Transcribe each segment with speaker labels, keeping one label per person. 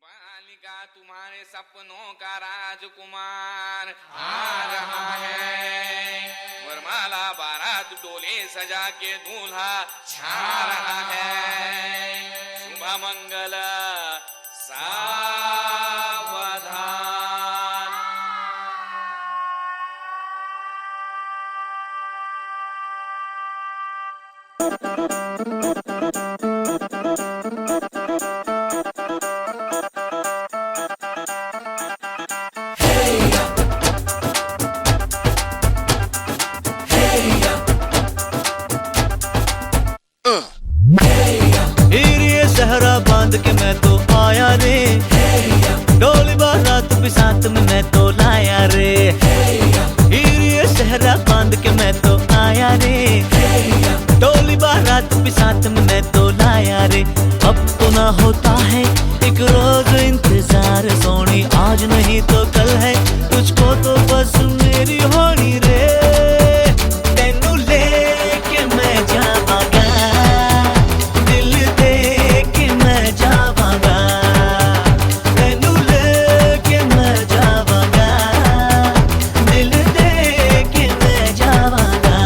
Speaker 1: बालिका तुम्हारे सपनों का राजकुमार आ रहा है। वरमाला बारात डोले सजा के दूल्हा छा रहा है। शुभ मंगल सावधान।
Speaker 2: सहरा बांध के मैं तो आया रे, डोली बारात भी साथ में मैं तो लाया रे। ये सहरा बांध के मैं तो आया रे, डोली बारात भी साथ में मैं तो लाया रे। अब तो ना होता है एक रोज इंतजार सोनी, आज नहीं तो कल है तुझको तो बस मेरी होनी रे। तेनू लेके मैं जावांगा, दिल दे के मैं जावांगा। तेनू लेके मैं जावांगा, दिल दे के मैं जावांगा।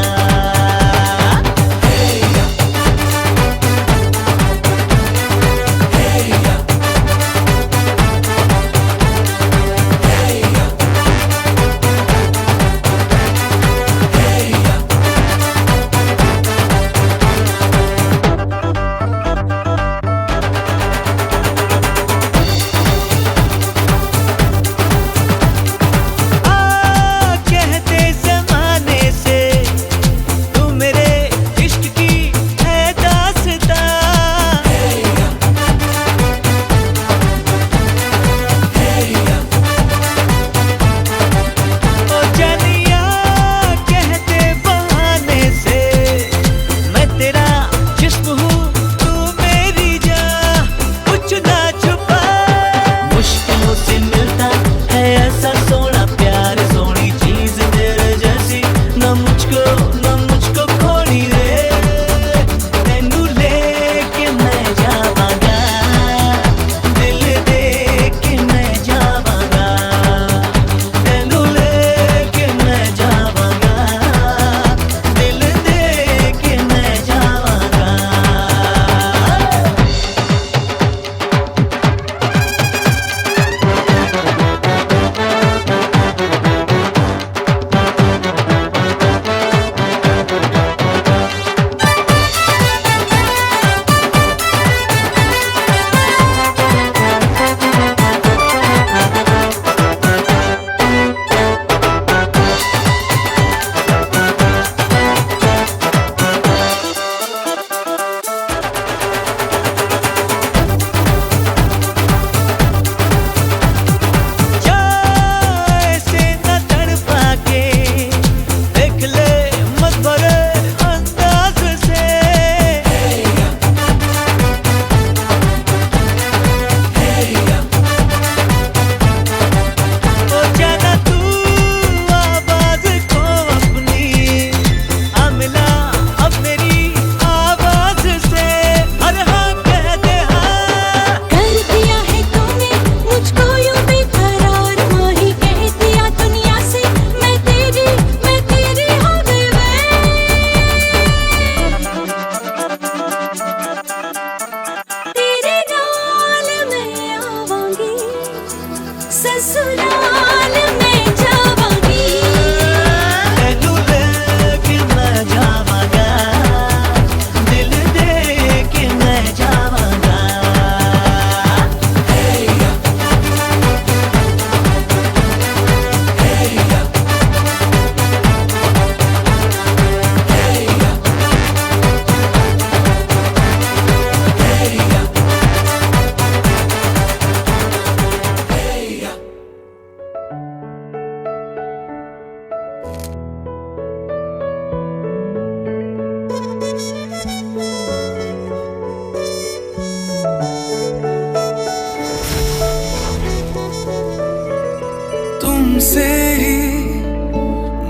Speaker 3: तुमसे ही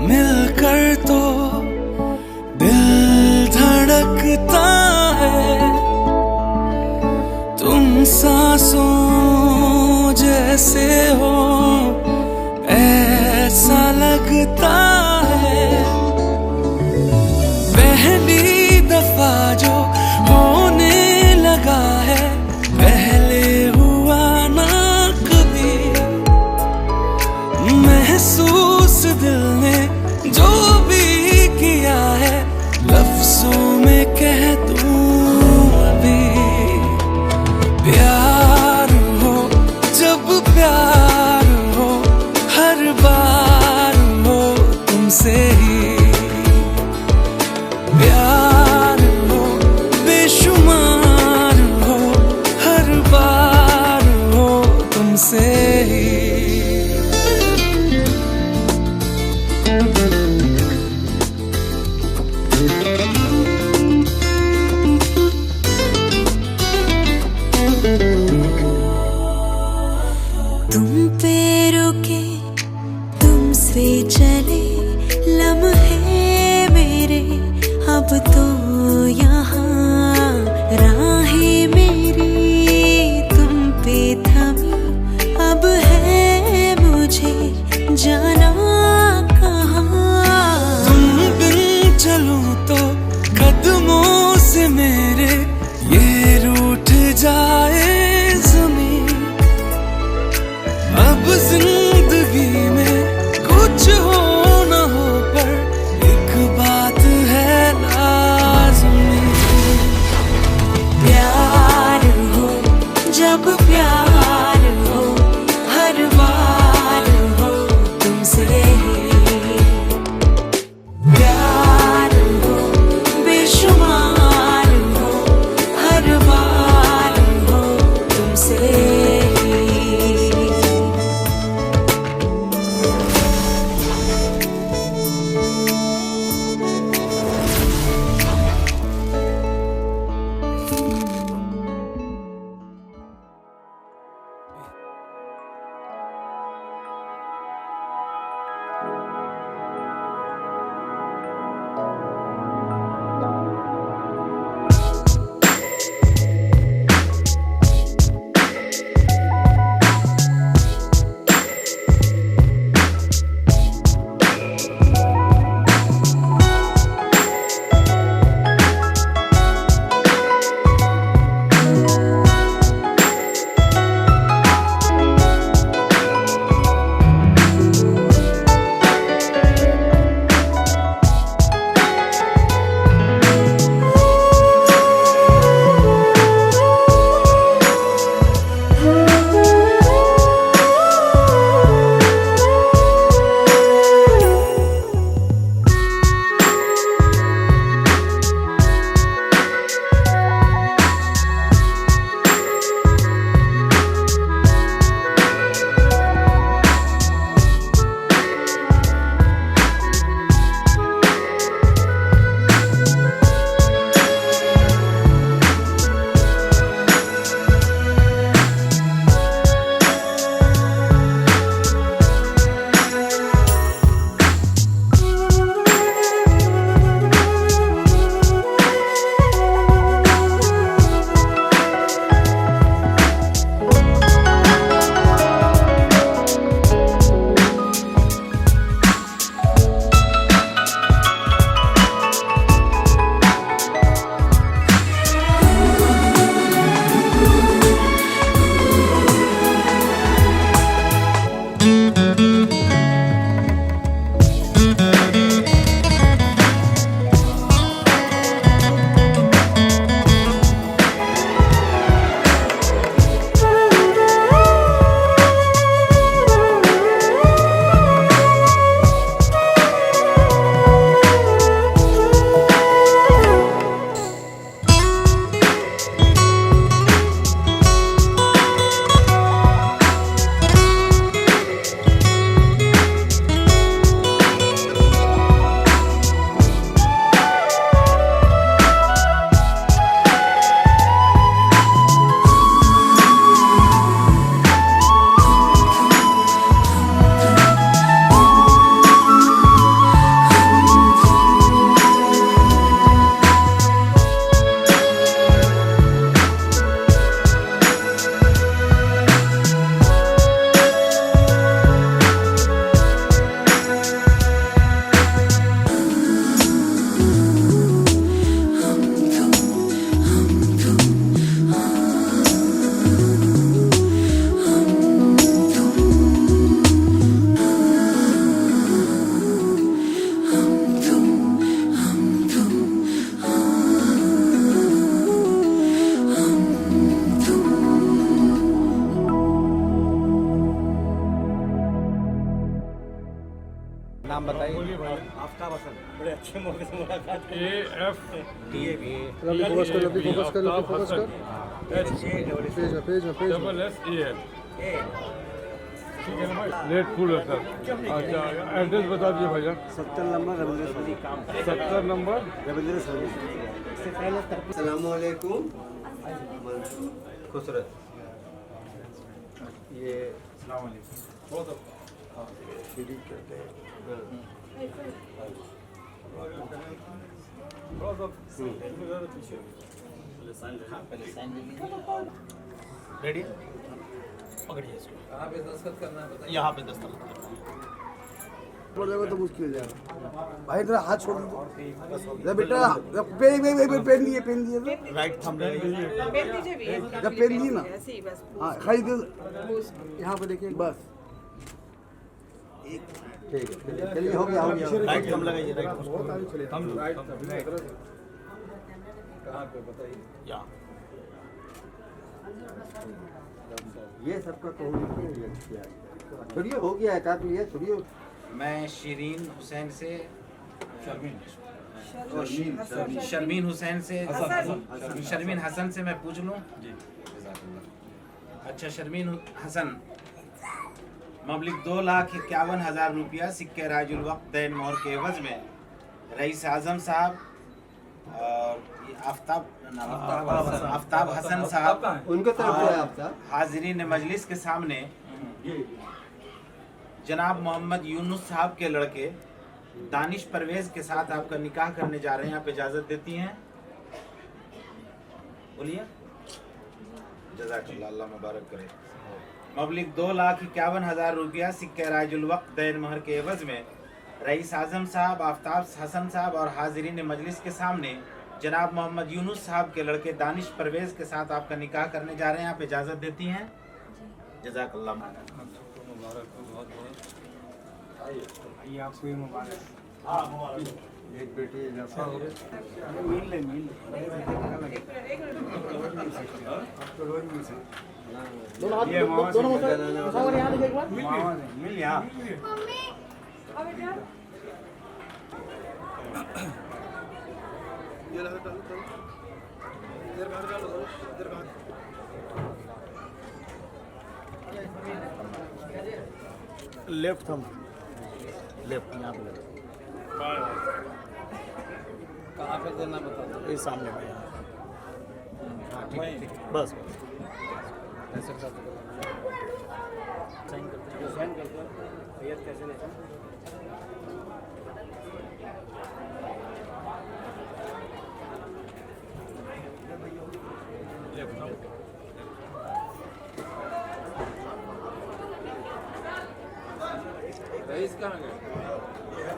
Speaker 3: मिलकर तो दिल धड़कता है। तुम सांसों जैसे हो ऐसा लगता है। पहली दफा जो होने लगा है, पहले हुआ ना कभी। महसूस दिल ने जो भी किया है, लफ्जों में कह दूं अभी। प्यार हो जब प्यार हो, हर बार हो तुमसे ही। प्यार हो बेशुमार हो, हर बार हो तुमसे ही।
Speaker 4: तुम पे रुके, तुमसे चले लम्हे मेरे, अब तो यहाँ राहें मेरी तुम पे थमी। अब है मुझे जाना कहाँ।
Speaker 3: तुम बिन चलूं तो कदमों से मेरे ये रूठ जाए ज़मीं। अब जिंदगी में कुछ हो न हो, पर एक बात है लाज़मी।
Speaker 4: प्यार हो जब प्यार हो, हर बार हो तुमसे ही। प्यार हो बेशुमार हो, हर बार हो तुमसे ही।
Speaker 5: नाम बताइए।
Speaker 6: आफ्ताब हसन, बड़े अच्छे मौके से मुलाकात
Speaker 5: AF ठीक है ना भाई, रेट फुल है सर। अच्छा एड्रेस बता दीजिए भैया।
Speaker 6: 70 नंबर रविंद्र सोनी।
Speaker 5: 70 नंबर
Speaker 6: रविंद्र सोनी।
Speaker 7: अस्सलामुअलैकुम। खुसरत ये
Speaker 2: रेडी पकड़िए इसको। कहाँ पे दस्तखत करना है बताइए। यहाँ पे दस्तखत करना है।
Speaker 7: बोलेगा तो मुश्किल हो जाएगा। भाई तेरा हाथ छोड़ दो बेटा। पेन दिए
Speaker 2: राइट थंब लगाइए।
Speaker 7: जब पेन दिए ना, हाँ खाली दे यहाँ पे देखिए बस। ठीक है चलिए, हो गया।
Speaker 2: राइट थंब लगाइए। राइट थंब
Speaker 6: कहाँ पे बताइए।
Speaker 2: यहाँ
Speaker 7: ये सबका छोड़िए, हो गया है काट लिया, छोड़िए।
Speaker 8: मैं शरीन हुसैन से
Speaker 7: शर्मीन
Speaker 8: शर्मीन हसन से मैं पूछ लूँ। अच्छा शर्मीन हसन, मबलिक 2,51,000 रुपया सिक्के राजुल वक्त दैन मोहर के एवज में रईस आजम साहब और आफ्ताब हसन साहब
Speaker 7: उनके तरफ से आफ्ताब
Speaker 8: हाजिरीन मजलिस के सामने जनाब मोहम्मद यूनुस साहब के लड़के दानिश परवेज के साथ आपका निकाह करने जा रहे हैं। आप इजाजत देती हैं? बोलिए। जज़ाकल्लाह, अल्लाह मुबारक करे। मबलिक 2,51,000 रुपया सिक्के राजुल वक्त दैन महर के एवज में रईस आजम साहब, आफ्ताब हसन साहब और हाजिरीन मजलिस के सामने जनाब मोहम्मद यूनुस साहब के लड़के दानिश परवेज के साथ आपका निकाह करने जा रहे हैं। आप इजाजत देती हैं? जज़ाकल्लाह।
Speaker 6: आपको मुबारक।
Speaker 7: एक बेटी
Speaker 6: मिल यहाँ।
Speaker 2: लेफ्ट थंब लेफ्ट यहाँ पे
Speaker 5: कहाँ पे देना बता दो।
Speaker 2: ये सामने में यहाँ। हाँ ठीक है बस
Speaker 5: ऐसे कर दो।
Speaker 2: साइन करते हैं।
Speaker 6: साइन कर दो। भैया कैसे लेते हैं?
Speaker 5: रईस कहाँ गए?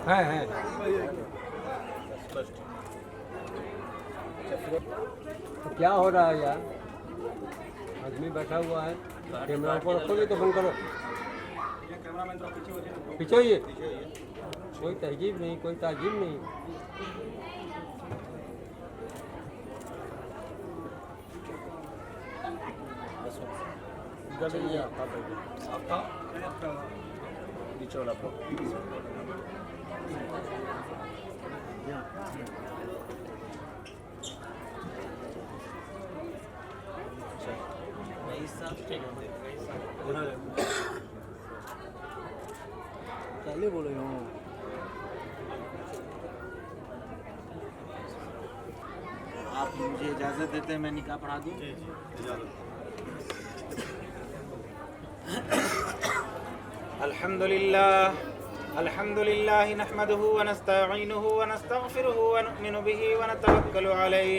Speaker 6: है तो क्या हो रहा है यार? आदमी बैठा हुआ है, कैमरा ऊपर रखोगे तो बंद करो। पीछे होइए। कोई तहजीब नहीं, कोई ताजीब नहीं।
Speaker 2: पहले बोले हो
Speaker 8: आप मुझे इजाजत देते हैं मैं निकाह पढ़ा दूँ? अल्हम्दुलिल्लाह नहमदुहु व नस्तईनुहु व नस्तगफिरुहु व नु'मिनु बिही व नतवक्कलु अलैहि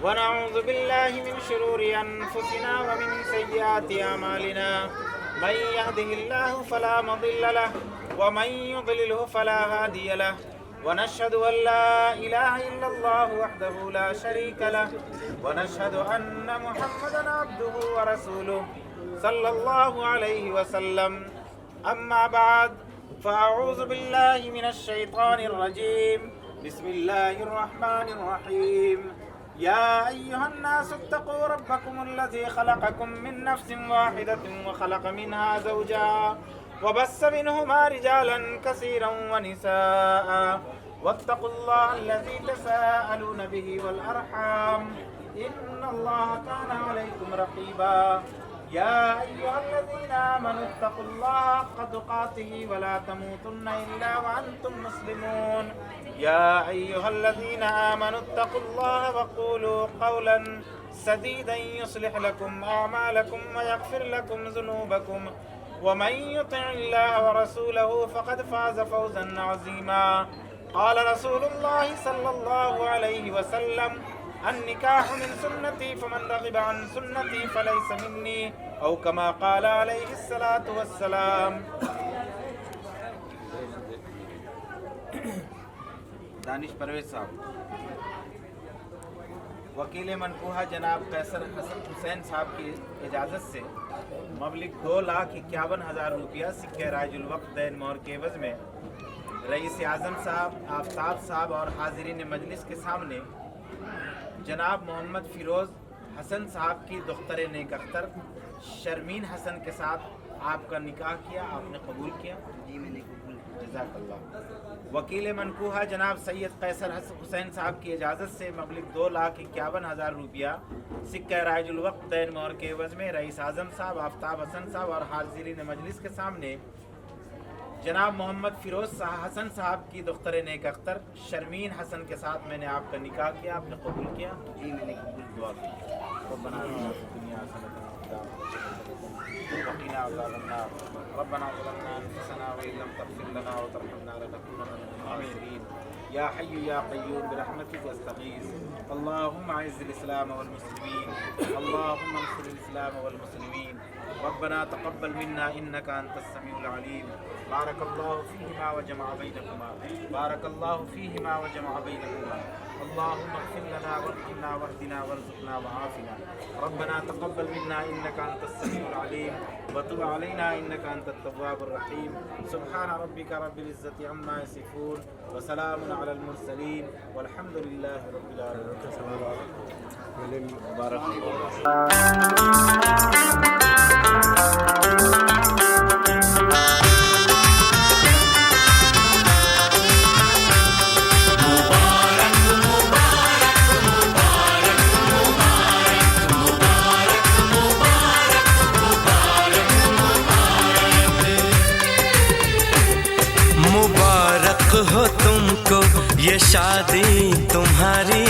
Speaker 8: व नऊज़ु बिल्लाहि मिन शुरूरि अनफुसिना व मिन सय्यिआति अमालिना मन यहदिहिल्लाहु फला मुदिल्ल लहु व मन युद्लिलहु फला हादिय लहु व नशहदु अन ला इलाहा इल्लल्लाहु वहदहु ला शरीका लहु व नशहदु अन्ना मुहम्मदन अब्दुहु व रसूलुहु सल्लल्लाहु अलैहि वसल्लम। अम्मा बाद फ़अऊज़ु बिल्लाहि मिनश शैतानिर रजीम। बिस्मिल्लाहिर रहमानिर रहीम। या अय्युहन नास इत्तक़ू रब्बकुमुल्लज़ी ख़लक़कुम मिन नफ़्सिन वाहिदतिन व ख़लक़ मिनहा ज़ौजहा वबस्स मिनहुमा रिजालन कसीरन व निसाअ वत्तकुल्लाह अल्लज़ी तसाअलून बिही वल अरहाम इन्नल्लाह काना अलैकुम रक़ीबा या अय्युहल्लज़ीना आमनू इत्तक़ुल्लाह हक़्क़ तुक़ातिही व ला तमूतुन्ना इल्ला व अंतुम मुस्लिमून या अय्युहल्लज़ीना आमनू इत्तक़ुल्लाह व क़ूलू क़ौलन सदीदन युस्लिह लकुम अअमालकुम व यग़फिर लकुम ज़ुनूबकुम व मन युति'िल्लाह व रसूलहु फ़क़द फ़ाज़ फ़ौज़न अज़ीमा क़ाल रसूलुल्लाह सल्लल्लाहु अलैहि वसल्लम अन्निकाहु मिन सुन्नती फमन रग़िबा अन सुन्नती फ़लैसा मिन्नी औ कमा क़ाल अलैहिस्सलातु वस्सलाम। दानिश परवेज़ साहब, वकील मनकूहा जनाब कैसर हुसैन साहब की इजाज़त से मबलिग 2,51,000 रुपया सिक्के राजुल वक्त दैन मोहर के एवज़ में रईस आज़म साहब, आफ्ताब साहब और हाज़रीन मजलिस के सामने जनाब मोहम्मद फ़िरोज़ हसन साहब की दुख्तर नेक अख्तर शर्मीन हसन के साथ आपका निकाह किया, आपने कबूल किया? जी मैंने कबूल किया। जज़ाकल्लाह। वकील मनकूहा जनाब सैयद कैसर हुसैन साहब की इजाज़त से मबलिग 2,51,000 रुपया सिक्का राजुल वक्त दैन मोहर के एवज़ में रईस आज़म साहब, आफ्ताब हसन साहब और हाज़रीन मजलिस के सामने जनाब मोहम्मद फ़िरोज़ हसन साहब की दुख्तर नेक अख्तर शर्मीन हसन के साथ मैंने आपका निकाह किया, आपने कबूल किया? जी मैंने कबूल। दुआ की रब्बना दुनिया वक़िना अज़ाबन्नार रब्बना ज़लमना अनफुसना व इन लम तग़फिर लना व तरहमना लनकुनन्ना मिनल ख़ासिरीन या हय्यु या क़य्यूम बिरहमतिका अस्तगीस अल्लाहुम्मा अइज़्ज़िल इस्लाम वल मुस्लिमीन अल्लाहुम्मा अंसुरिल इस्लाम वल मुस्लिमीन रब्बना तक़ब्बल मिन्ना इन्नका अंतस समीउल अलीम बारकल्लाहु फ़ीहिमा व जमअ बैनकुमा बारकल्लाहु फ़ीहिमा व जमअ बैनकुमा अल्लाहुम्मा इग़फिर लना वरहमना वहदिना वरज़ुक़ना वआफ़िना रब्बना तक़ब्बल मिन्ना इन्नका अंतस समीउल अलीम व तुब अलैना इन्नका अंतत तव्वाबुर रहीम सुब्हान रब्बिका रब्बिल इज़्ज़ति अम्मा यसिफ़ून व सलामुन अलल मुरसलीन वल्हम्दुलिल्लाहि रब्बिल
Speaker 2: मुबारक हो तुमको ये शादी तुम्हारी,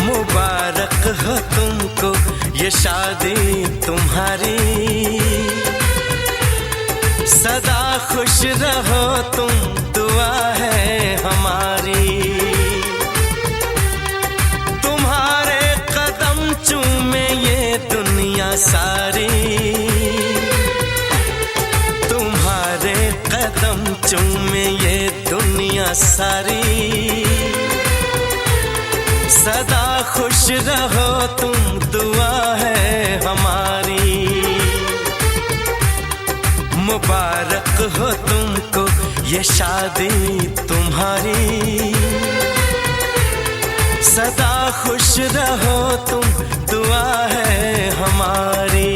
Speaker 2: मुबारक हो तुमको ये शादी तुम्हारी, सदा खुश रहो तुम दुआ है हमारी, तुम्हारे कदम चूमे ये दुनिया सारी, कदम चूमे ये दुनिया सारी, सदा खुश रहो तुम दुआ है हमारी, मुबारक हो तुमको ये शादी तुम्हारी, सदा खुश रहो तुम दुआ है हमारी।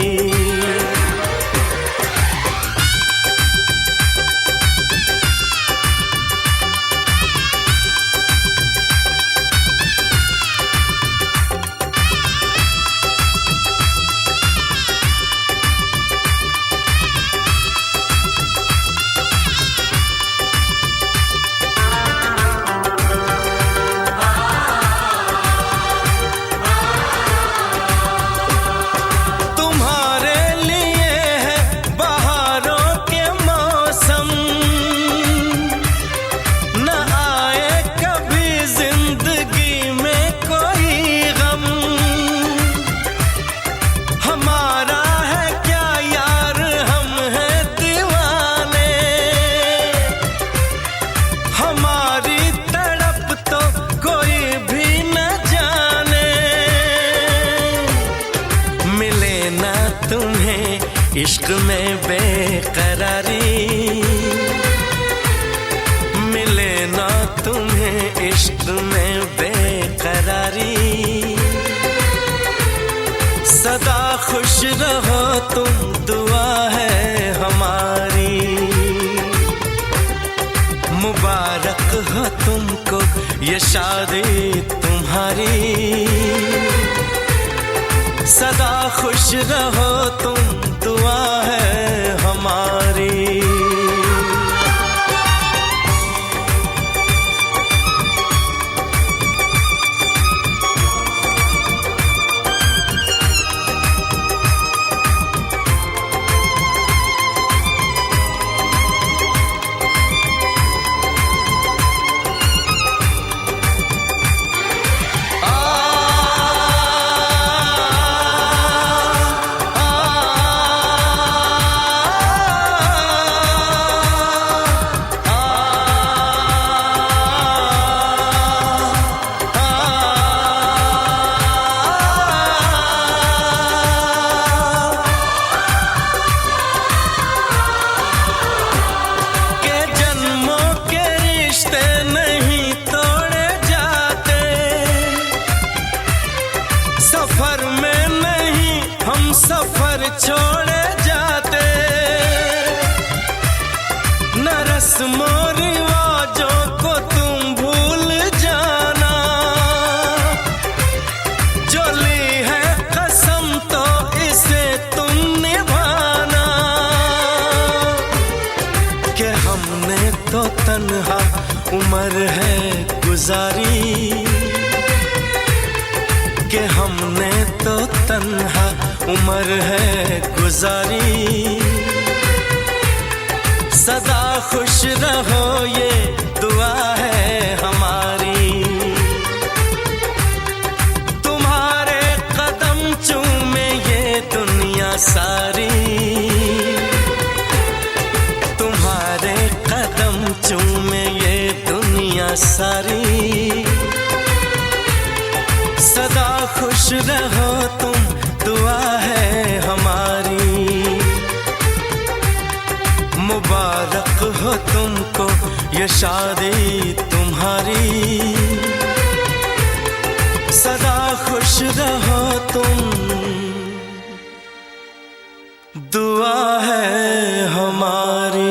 Speaker 2: इश्क में बेकरारी मिले ना तुम्हें, इश्क में बेकरारी, सदा खुश रहो तुम
Speaker 9: दुआ है हमारी। मुबारक हो तुमको ये शादी तुम्हारी, सदा खुश रहो तुम, दुआ है हमारी। सफर छोड़े जाते, न रस्मों रिवाजों को तुम भूल जाना, जो ली है कसम तो इसे तुम निभाना। कि हमने तो तन्हा उम्र है गुजारी, कि हमने तो तन्हा उम्र है गुजारी, सदा खुश रहो ये दुआ है हमारी। तुम्हारे कदम चूमे ये दुनिया सारी, तुम्हारे कदम चूमे ये दुनिया सारी, सदा खुश रहो तुम, दुआ है हमारी। मुबारक हो तुमको ये शादी तुम्हारी, सदा खुश रहो तुम, दुआ है हमारी।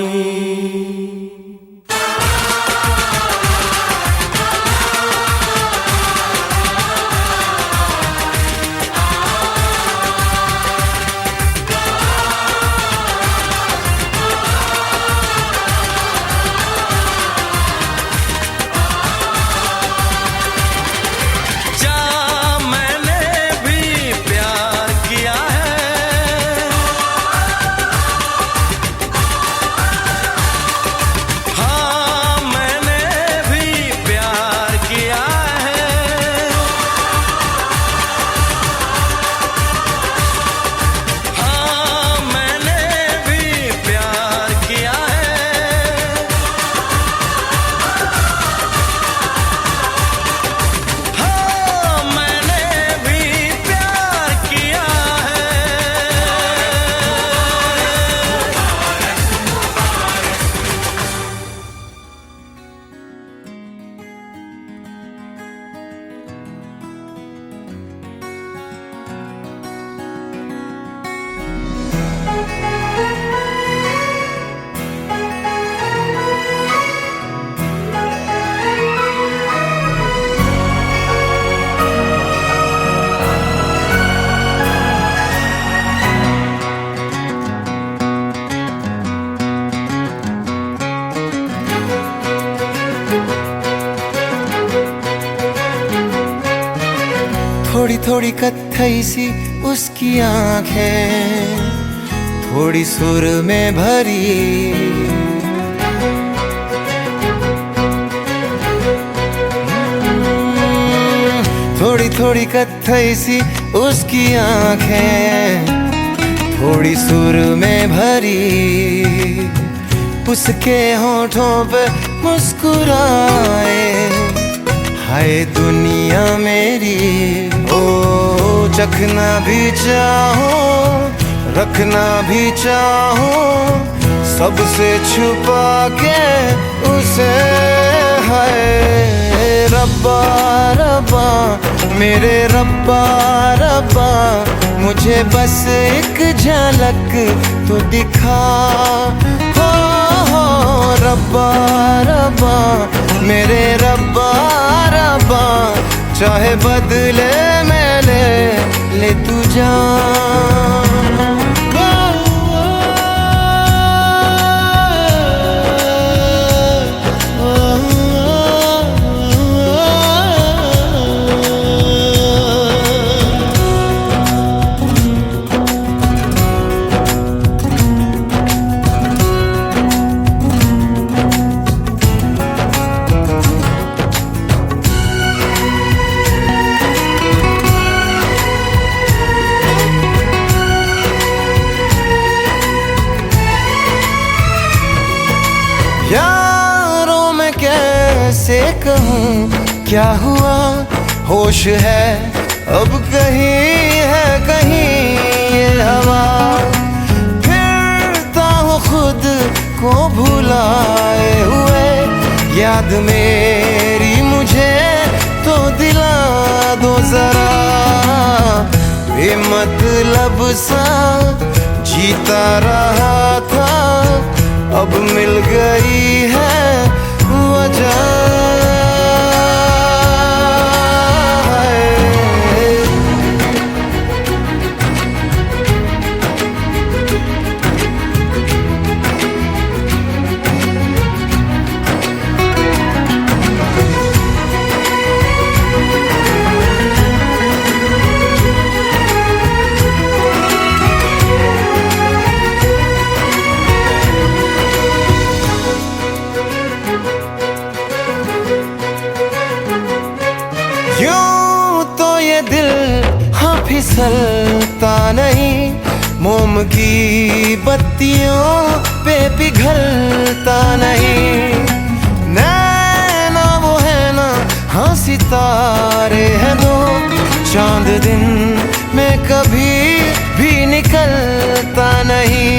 Speaker 10: थोड़ी थोड़ी कत्थई सी उसकी आंखें, थोड़ी सुर में भरी, थोड़ी थोड़ी कत्थई सी उसकी आंखें, थोड़ी सुर में भरी, उसके होठों पे मुस्कुराए, हाय दुनिया मेरी। ओ चखना भी चाहो, रखना भी चाहो, सबसे छुपा के उसे, हाय रब्बा रब्बा मेरे रब्बा रब्बा, मुझे बस एक झलक तो दिखा। हो रब्बा रब्बा मेरे रब्बा रब्बा, चाहे बदले में ले तू जान। यारों मैं कैसे कहूँ क्या हुआ, होश है अब कहीं है कहीं ये हवा। फिरता हूँ खुद को भुलाए हुए, याद मेरी मुझे तो दिला दो जरा। बेमतलब सा जीता रहा था, अब मिल गई है वजह। यूं तो ये दिल हाँ फिसलता नहीं, मोम की बत्तियों पे पिघलता नहीं। नैना वो है ना हाँ सितारे हैं दो, चांद दिन में कभी भी निकलता नहीं।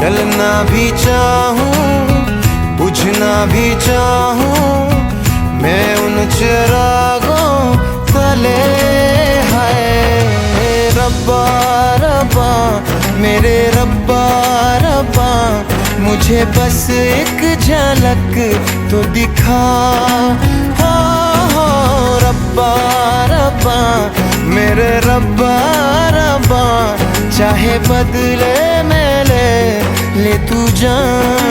Speaker 10: डलना भी चाहूँ बुझना भी चाहूँ, मैं उन चिरागों तले। है रब्बा रब्बा मेरे रब्बा रब्बा, मुझे बस एक झलक तो दिखा। हो रब्बा रब्बा मेरे रब्बा रब्बा, चाहे बदले में ले तू जान।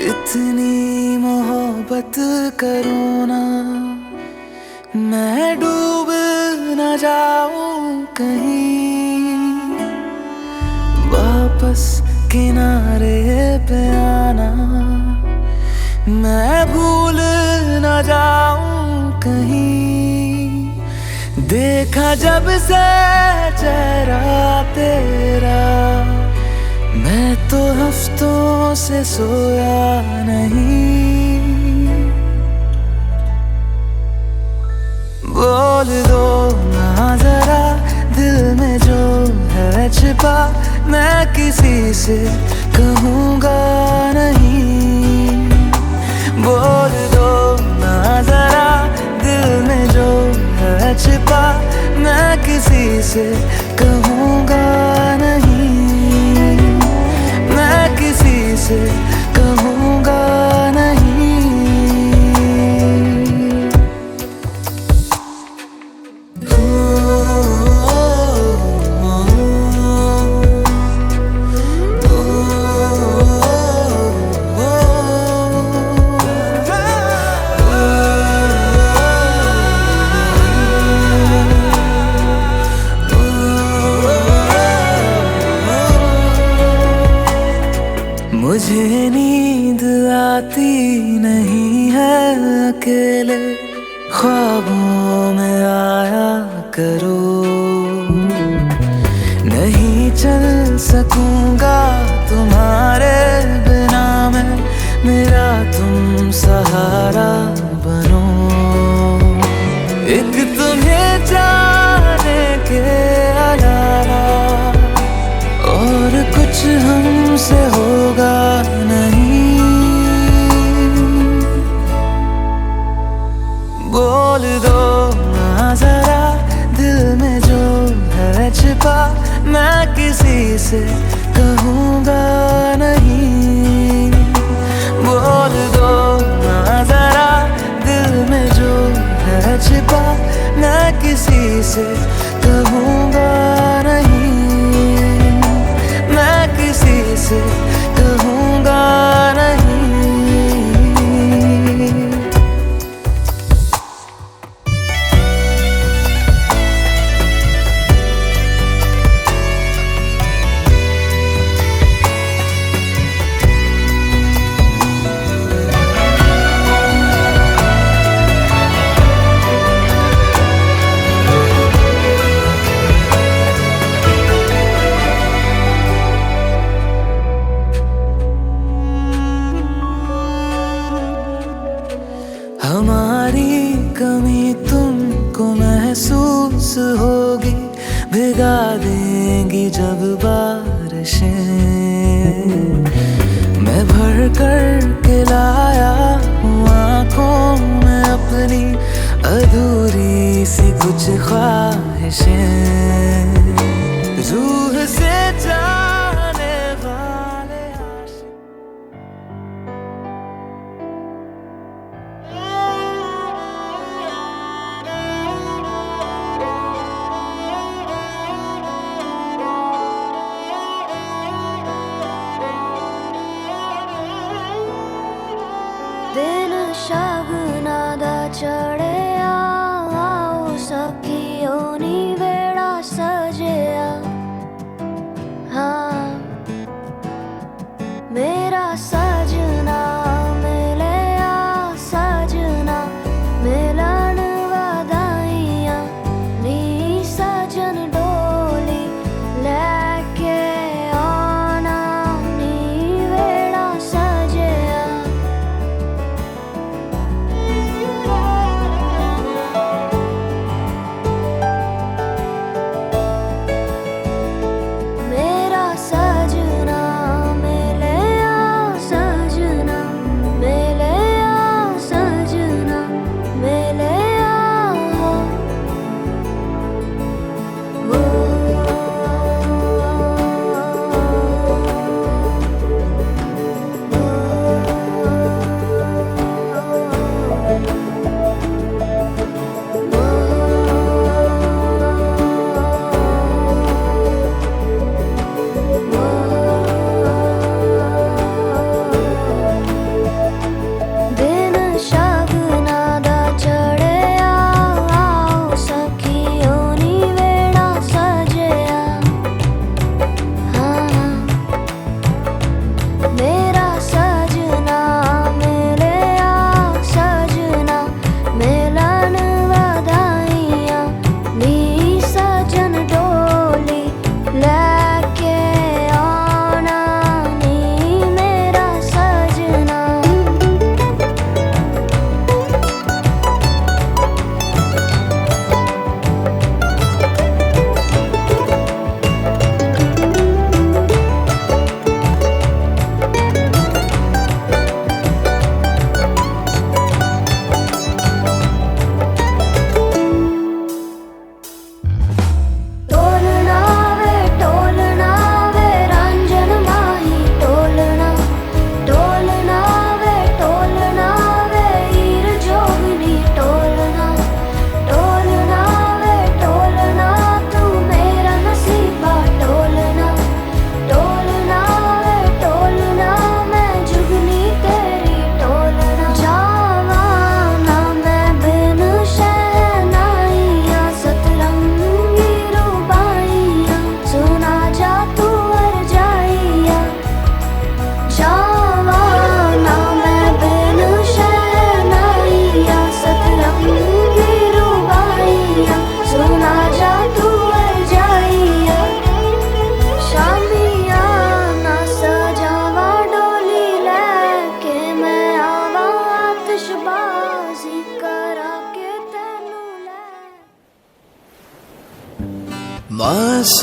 Speaker 3: इतनी मोहब्बत करो ना, मैं डूब न जाऊं कहीं। वापस किनारे पे आना, मैं भूल न जाऊं कहीं। देखा जब से चेहरा तेरा, मैं तो हफ्तों से सोया नहीं। बोल दो ना जरा दिल में जो है छिपा, मैं किसी से कहूँगा नहीं। बोल दो ना जरा दिल में जो है छिपा, मैं किसी से कहूँगा नहीं। मैं किसी से कहूँगा नहीं। मुझे नींद आती नहीं है अकेले, ख्वाबों में आया करो। नहीं चल सकूंगा तुम्हारे बिना मैं, मेरा तुम सहारा बनो। एक तुम्हें जाने के अलावा और कुछ हमसे होगा नहीं। बोल दो ना जरा दिल में जो है छिपा, मैं किसी से कहूँगा नहीं। बोल दो ना जरा दिल में जो है छिपा, मैं किसी से कहूँगा नहीं। मैं किसी से कहूँगा नहीं। हमारी कमी तुमको महसूस होगी, भिगा देंगी जब बारिशें। मैं भर कर के लाया हूँ आँखों में अपनी अधूरी सी कुछ ख्वाहिशें। रूह से जाने वाले आशिक।
Speaker 11: दिन शगुना दा चढ़िया, आओ सखियो नी वेड़ा सजिया। हाँ मेरा सजना मिलिया, सजना मिलन वधाइयां नी। सजन डोली लेके आना नी वेड़ा सजिया।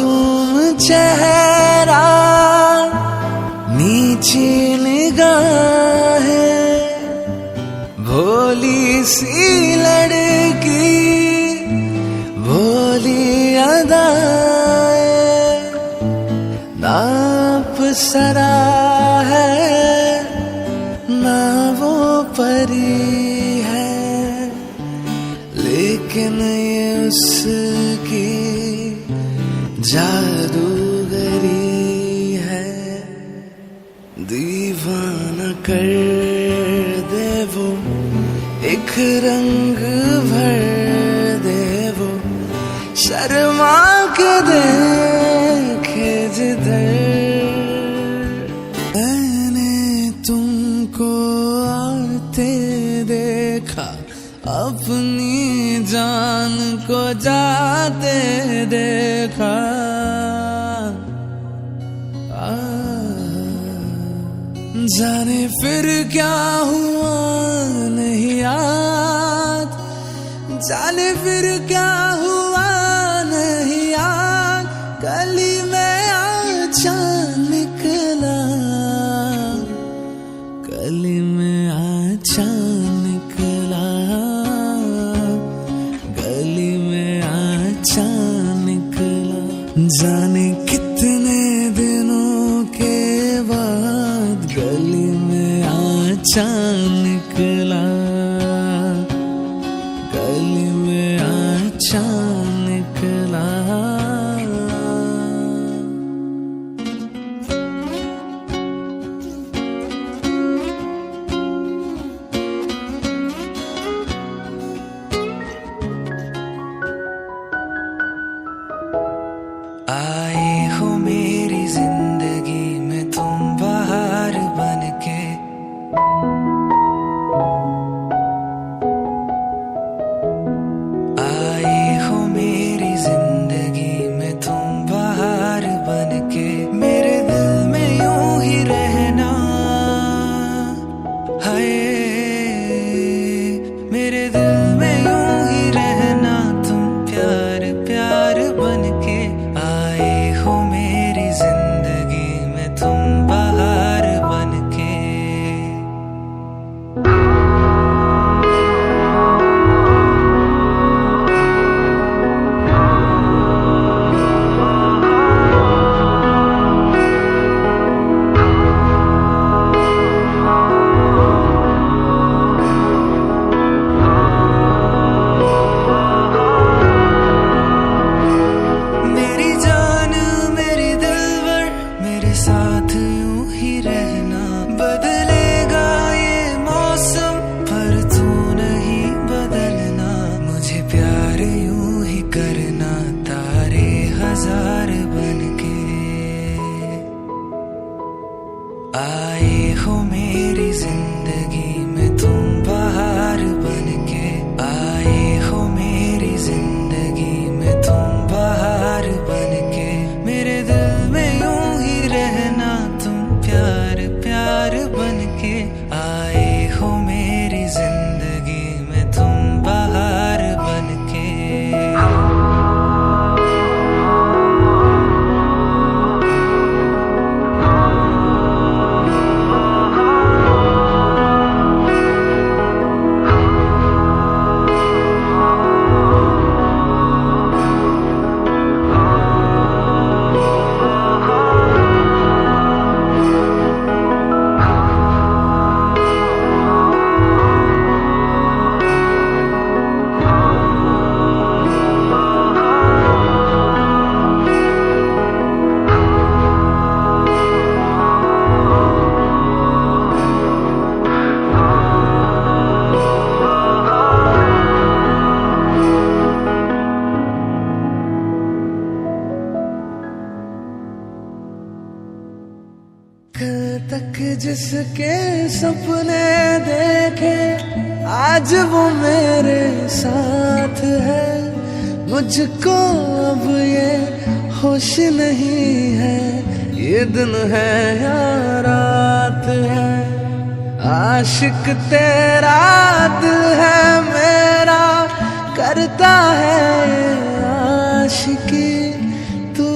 Speaker 3: मासूम चेहरा, नीची निगाहें, भोली सी लड़की, भोली अदाएं, नाप सरा है ना वो परी है, लेकिन ये उसकी जादूगरी है। दीवाना कर दे वो, एक रंग भर दे वो, शर्मा के देखे जिधर। मैंने तुमको आते देखा, अपनी जान को जाते देखा। जाने फिर क्या हुआ नहीं याद, जाने फिर क्या हुआ नहीं याद, गली में आचा निकला, गली में आचा निकला, गली में आचा निकला। जाने कितने दिनों के बाद गली में आचा निकला, गली में आचा निकला। आए हो मेरी जिंदगी में तुम बाहर बनके, आए हो मेरी जिंदगी में तुम बाहर बनके। मेरे दिल में यूं ही रहना, हाय मेरे दिल में यूं ही रहना, तुम प्यार प्यार बनके। आए हो मेरी जिंदगी में तुम बाहर बनके। मेरी जान मेरी दिलबर, मेरे साथ यूं ही रहना। बदलेगा ये मौसम पर तू नहीं बदलना, मुझे प्यार यूं ही करना, तारे हजार बनके। आए हो मेरी जिंदगी में तुम बाहर बनके, आए हो मेरी जिंदगी में तुम बाहर बनके। मेरे दिल में यूं ही रहना, तुम प्यार प्यार बनके। आए हो मेरी जिंदगी में तुम बाहर बनके। कल तक जिसके सपने देखे, आज वो मेरे साथ है। मुझको अब ये होश नहीं है, ये दिन है या रात है। आशिक तेरा दिल है मेरा, करता है ये आशिकी, तू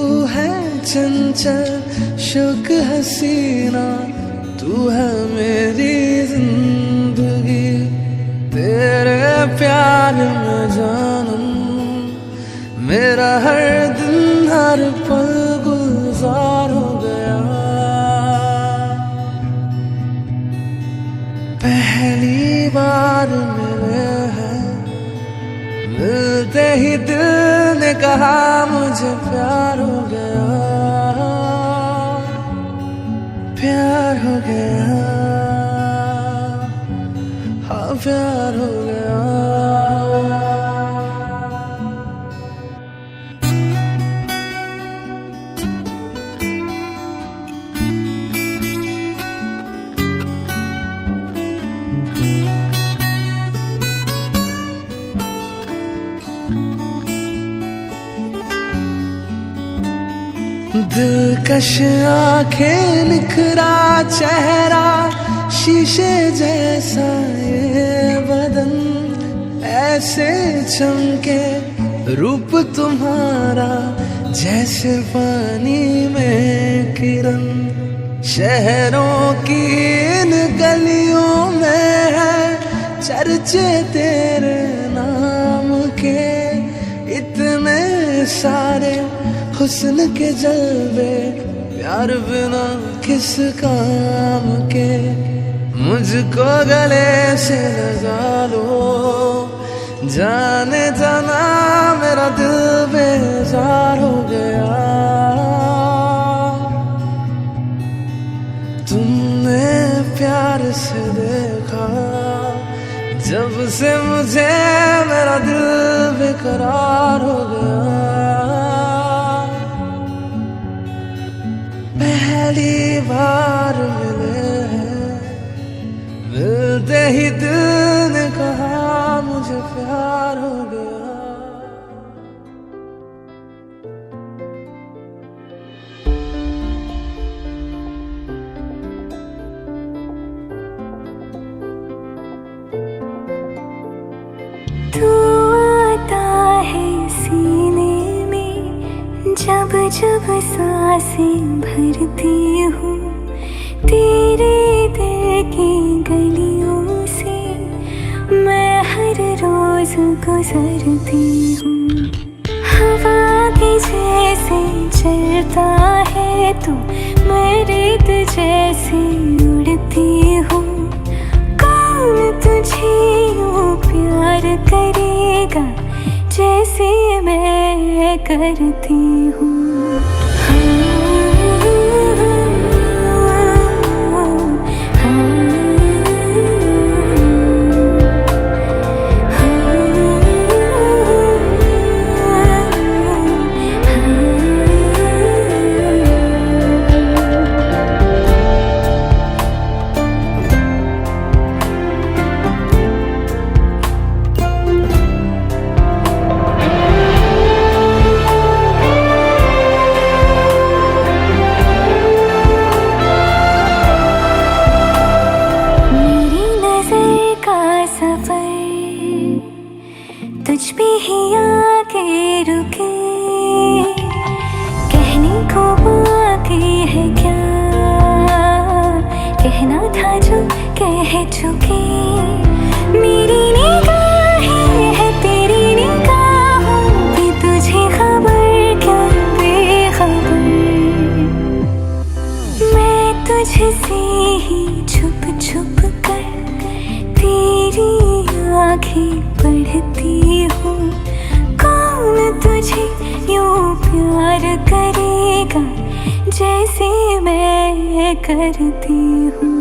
Speaker 3: चंचल शुक हसीना, तू है मेरी जिंदगी। तेरे प्यार में जानम, मेरा हर दिन हर पल गुलजार हो गया। पहली बार मिले हैं, मिलते ही दिल ने कहा मुझे प्यार हो गया, प्यार हो गया, हाँ प्यार हो गया। दिलकश आंखें, निखरा चेहरा, शीशे जैसा ये बदन, ऐसे चमके रूप तुम्हारा जैसे पानी में किरण। शहरों की इन गलियों में है चर्चे तेरे नाम के, इतने सारे हुस्न के जलवे, प्यार बिना किस काम के। मुझको गले से लगा लो, जाने जाना मेरा दिल बेजार हो गया। तुमने प्यार से देखा, जब से मुझे मेरा दिल बेकरार हो गया। पहली बार मिले हैं, मिलते ही दिल ने कहा मुझे प्यार हो गया।
Speaker 11: तू आता है सीने में, जब जब सांसें भरती हूँ, तेरे दिल की गलियों से मैं हर रोज गुजरती हूँ। हवा के जैसे चलता है तू, मैं रेत जैसे उड़ती हूँ। कौन तुझे यूँ प्यार करेगा जैसे मैं करती हूँ। तुझ पे ही आके रुके, कहने को बाकी है क्या, कहना था जो कह चुके। मेरी निगाहें है तेरी निगाहों पे, तुझे खबर क्या बेखबर। मैं तुझसे ही छुप छुप कर तेरी आँखें पढ़ती हूँ। कौन तुझे यूँ प्यार करेगा जैसे मैं करती हूँ।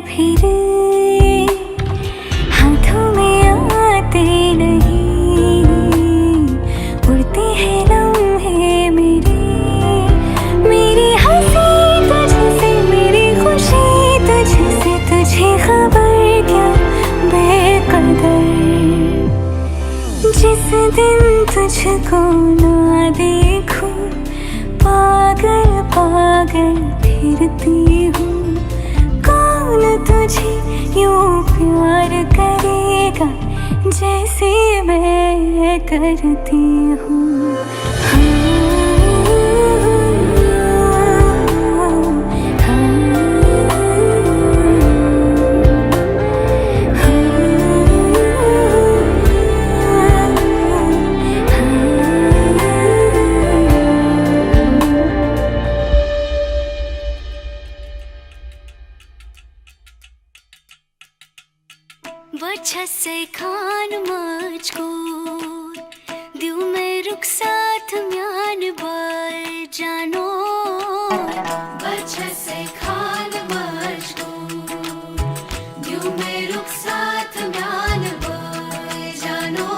Speaker 11: फिर हाथों में आते नहीं, उड़ते हैं लम्हे मेरे, मेरी हंसी तुझसे, मेरी खुशी तुझसे, तुझे खबर क्या बेकदर। जिस दिन तुझको ना देखूं पागल पागल फिरती हूँ। कौन तुझे यूं प्यार करेगा जैसे मैं करती हूँ। वजह से खान मुझको दियो मैं रुख साथ म्यान बार जानो। वजह से खान मुझको दियो मैं रुख साथ म्यान बार जानो।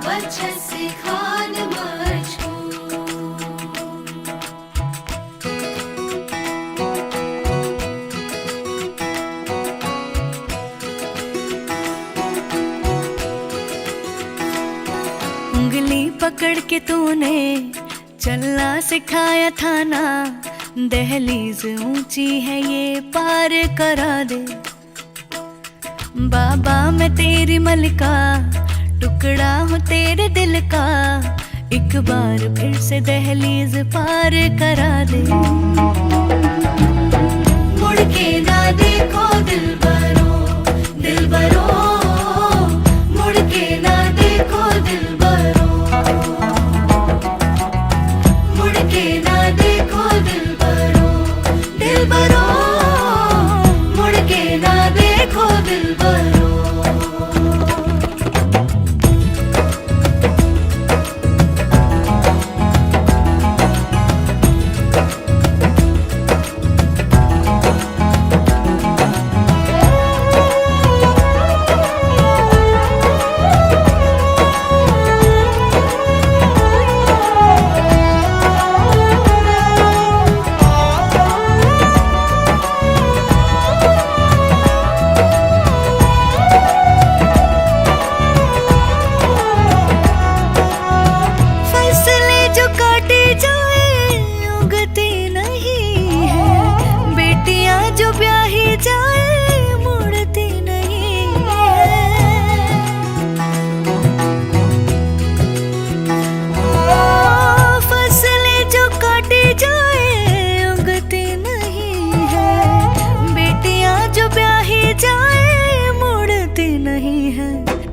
Speaker 11: वजह से खान मुझको उंगली पकड़ के तूने चलना सिखाया था ना। दहलीज ऊंची है ये पार करा दे। बाबा मैं तेरी मलिका, टुकड़ा हूँ तेरे दिल का। एक बार फिर से दहलीज पार करा दे। मुड़ के ना देखो दिलबरो, दिलबरो मुड़ के ना देखो दिलबरो, मुड़ के ना देखो दिलबरो, दिलबरो मुड़ के ना देखो दिलबरो।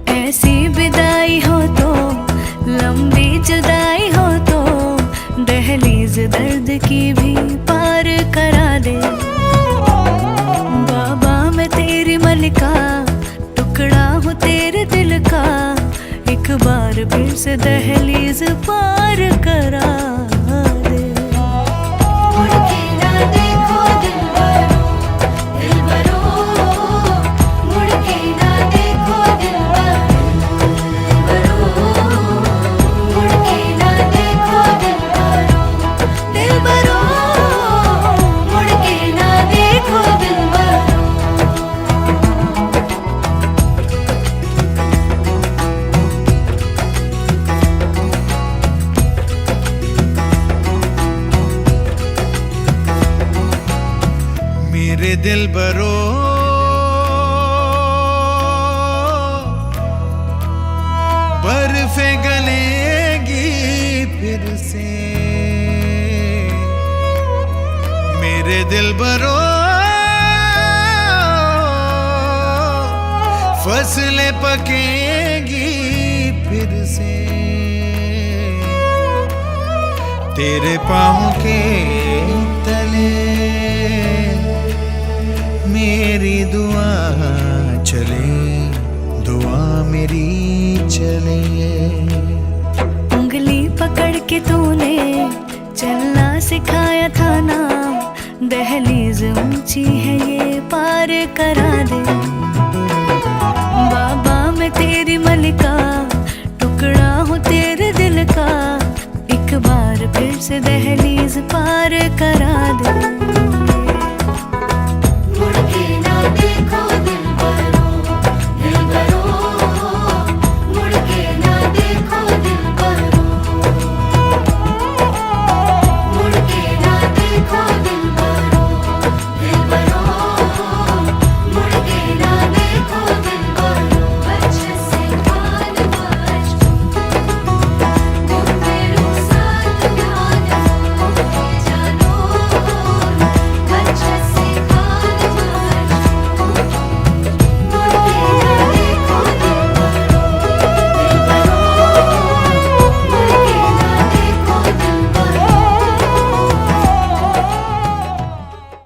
Speaker 11: ऐसी विदाई हो तो, लंबी जुदाई हो तो, दहलीज दर्द की भी पार करा दे। बाबा मैं तेरी मलिका, टुकड़ा हूँ तेरे दिल का। एक बार फिर से दहलीज पार करा दे। मुड़ के ना देखो दिलबरो, दिलबरो मुड़ के ना देखो दिलबरो, मुड़ के ना देखो दिलबरो, दिलबरो मुड़ के ना देखो दिलबरो।
Speaker 10: मेरे दिलबरो बर्फे गलेगी फिर से। मेरे दिलबरो फसलें पकेगी फिर से। तेरे पाँव के तले मेरी दुआ चले, दुआ मेरी चले। उंगली पकड़ के तूने चलना सिखाया था ना।
Speaker 11: दहलीज ऊंची है ये पार करा दे। बाबा मैं तेरी मलिका, टुकड़ा हूँ तेरे दिल का, एक बार फिर से दहलीज पार करा दे।